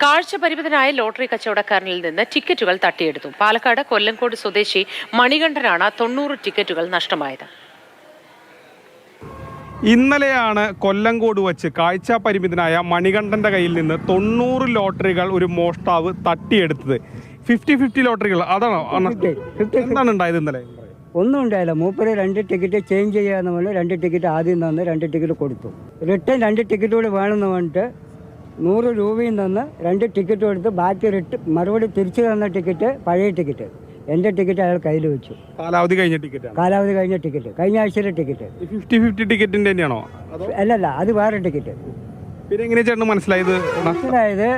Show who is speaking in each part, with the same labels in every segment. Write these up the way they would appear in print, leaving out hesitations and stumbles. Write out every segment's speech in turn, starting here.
Speaker 1: കാഴ്ച പരിമിതനായ ലോട്ടറി കച്ചവടക്കാരനിൽ നിന്ന് ടിക്കറ്റുകൾ തട്ടിയെടുത്തു. പാലക്കാട് കൊല്ലങ്കോട് സ്വദേശി മണികണ്ഠനാണ് 90 ടിക്കറ്റുകൾ നഷ്ടമായത്.
Speaker 2: ഇന്നലെയാണ് കൊല്ലങ്കോട് വച്ച് കാഴ്ച പരിമിതനായ മണികണ്ഠന്റെ കയ്യിൽ നിന്ന് 90 ലോട്ടറികൾ ഒരു മോഷ്ടാവ് തട്ടിയെടുത്തത്. 50-50 ലോട്ടറികൾ അതാണോ? എന്താണ് ഉണ്ടായത് ഇന്നലെ?
Speaker 3: ഒന്നും ഉണ്ടായില്ല. മൂപ്പര് 2 ടിക്കറ്റ് ചേഞ്ച് ചെയ്യാന്ന് പറഞ്ഞ് 2 ടിക്കറ്റ് ആദ്യം തന്ന് 2 ടിക്കറ്റ് കൊടുത്തു. റിട്ടേൺ 2 ടിക്കറ്റ് കൂടി വേണമെന്ന് പറഞ്ഞിട്ട് 100 രൂപയും തന്ന് 2 ടിക്കറ്റ് കൊടുത്ത് ബാക്കി മറുപടി തിരിച്ചു തന്ന ടിക്കറ്റ് പഴയ ടിക്കറ്റ് എൻ്റെ ടിക്കറ്റ് അയാൾ കയ്യിൽ വെച്ചു.
Speaker 2: കാലാവധി കഴിഞ്ഞ ടിക്കറ്റ്?
Speaker 3: കാലാവധി കഴിഞ്ഞ ടിക്കറ്റ്, കഴിഞ്ഞ ആഴ്ചയിലെ ടിക്കറ്റ്.
Speaker 2: 50-50 ടിക്കറ്റിന്റെ തന്നെയാണോ?
Speaker 3: അല്ലല്ല, അത് വേറെ ടിക്കറ്റ്.
Speaker 2: പിന്നെ എങ്ങനെയാ ചേട്ടന് മനസ്സിലായത്?
Speaker 3: മനസ്സിലായത്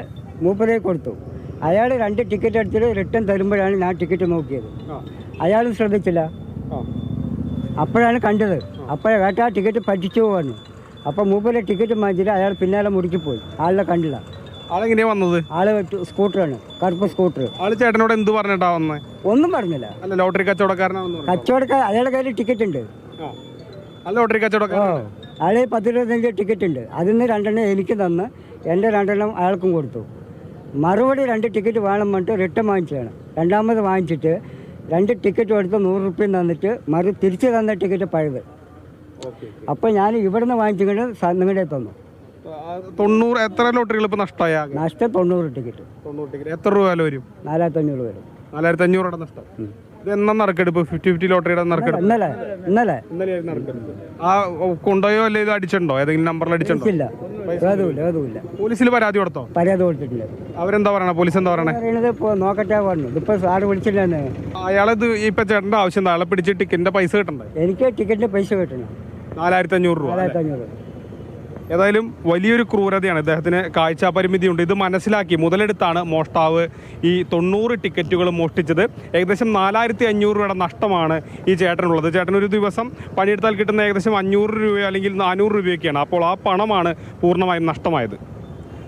Speaker 3: മൂപ്പരെ കൊടുത്തു. അയാൾ 2 ടിക്കറ്റ് എടുത്തിട്ട് റിട്ടേൺ തരുമ്പോഴാണ് ഞാൻ ടിക്കറ്റ് നോക്കിയത്. അയാളും ശ്രദ്ധിച്ചില്ല. അപ്പോഴാണ് കണ്ടത്. അപ്പോഴായിട്ട് ആ ടിക്കറ്റ് പറ്റിച്ചു പറഞ്ഞു. അപ്പോൾ മൂപ്പരെ ടിക്കറ്റ് മാറ്റിയിട്ട് അയാൾ പിന്നാലെ മുറുക്കിപ്പോയി. ആളെ കണ്ടില്ല.
Speaker 2: ആളെങ്ങനെയാ വന്നത്?
Speaker 3: ആള് സ്കൂട്ടറാണ്, കറുപ്പ് സ്കൂട്ടർ.
Speaker 2: ആള് ചേട്ടനോട് എന്ത് പറഞ്ഞിട്ടാ വന്നത്?
Speaker 3: ഒന്നും പറഞ്ഞില്ല.
Speaker 2: അല്ല, ലോട്ടറി കച്ചവടക്കാരനാണെന്ന്.
Speaker 3: കച്ചവടക്കാർ അയാളുടെ കയ്യിൽ ടിക്കറ്റ് ഉണ്ട്.
Speaker 2: ലോട്ടറി കച്ചവടക്കാരൻ.
Speaker 3: അയാൾ 10-25 ടിക്കറ്റ് ഉണ്ട്. അതിൽ നിന്ന് 2 എനിക്ക് തന്ന് എൻ്റെ 2 അയാൾക്കും കൊടുത്തു. മറുപടി 2 ടിക്കറ്റ് വേണം പറഞ്ഞിട്ട് റിട്ടേൺ വാങ്ങിച്ചതാണ്. രണ്ടാമത് വാങ്ങിച്ചിട്ട് 2 ടിക്കറ്റ് എടുത്ത് 100 റുപ്യ തന്നിട്ട് തിരിച്ച് തന്ന ടിക്കറ്റ് പഴയത്. അപ്പോൾ ഞാൻ ഇവിടുന്ന് വാങ്ങിച്ചിട്ട് നിങ്ങളുടെ തന്നു.
Speaker 2: 90 എത്ര ലോട്ടറികൾ ഇപ്പൊ നഷ്ടമായ?
Speaker 3: നഷ്ടം 90 ടിക്കറ്റ്.
Speaker 2: 90 ടിക്കറ്റ് എത്ര രൂപ വരും?
Speaker 3: 4500 വരും.
Speaker 2: 4500 നഷ്ടം. ഇത് എന്നാ നറുക്കെടുപ്പ്? 50-50 ലോട്ടറിയുടെ നറുക്കെടുപ്പ്
Speaker 3: ഇന്നലെ
Speaker 2: ആ കൊണ്ടുപോയോ അല്ലെ ഇത് അടിച്ചിട്ടുണ്ടോ? ഏതെങ്കിലും നമ്പറിൽ അടിച്ചിട്ടുണ്ടോ?
Speaker 3: ഇല്ല, ഏതുമില്ല.
Speaker 2: പോലീസിൽ പരാതി കൊടുത്തോ?
Speaker 3: പരാതി കൊടുത്തിട്ടില്ല.
Speaker 2: അവരെന്താ പറയണ? പോലീസ് എന്താ പറയണേ?
Speaker 3: ഇപ്പോൾ നോക്കട്ടെ പറഞ്ഞു. ഇതിപ്പോൾ സാറ് വിളിച്ചില്ലെന്ന്.
Speaker 2: അയാളത് ഇപ്പൊ ചേട്ടന്റെ ആവശ്യം എന്താ? അയാളെ പിടിച്ച് ടിക്കറ്റിന്റെ പൈസ കിട്ടണ്ടേ?
Speaker 3: എനിക്ക് ടിക്കറ്റിന്റെ പൈസ കിട്ടണം.
Speaker 2: 4500 രൂപ.
Speaker 3: 4500.
Speaker 2: ഏതായാലും വലിയൊരു ക്രൂരതയാണ്. ഇദ്ദേഹത്തിന് കാഴ്ച പരിമിതിയുണ്ട്. ഇത് മനസ്സിലാക്കി മുതലെടുത്താണ് മോഷ്ടാവ് ഈ 90 ടിക്കറ്റുകൾ മോഷ്ടിച്ചത്. ഏകദേശം 4500 രൂപയുടെ നഷ്ടമാണ് ഈ ചേട്ടനുള്ളത്. ചേട്ടൻ ഒരു ദിവസം പണിയെടുത്താൽ കിട്ടുന്ന ഏകദേശം 500 രൂപ അല്ലെങ്കിൽ 400 രൂപയൊക്കെയാണ്. അപ്പോൾ ആ പണമാണ് പൂർണ്ണമായും നഷ്ടമായത്.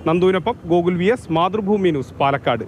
Speaker 2: നന്ദുവിനൊപ്പം ഗോകുൽ VS, മാതൃഭൂമി ന്യൂസ്, പാലക്കാട്.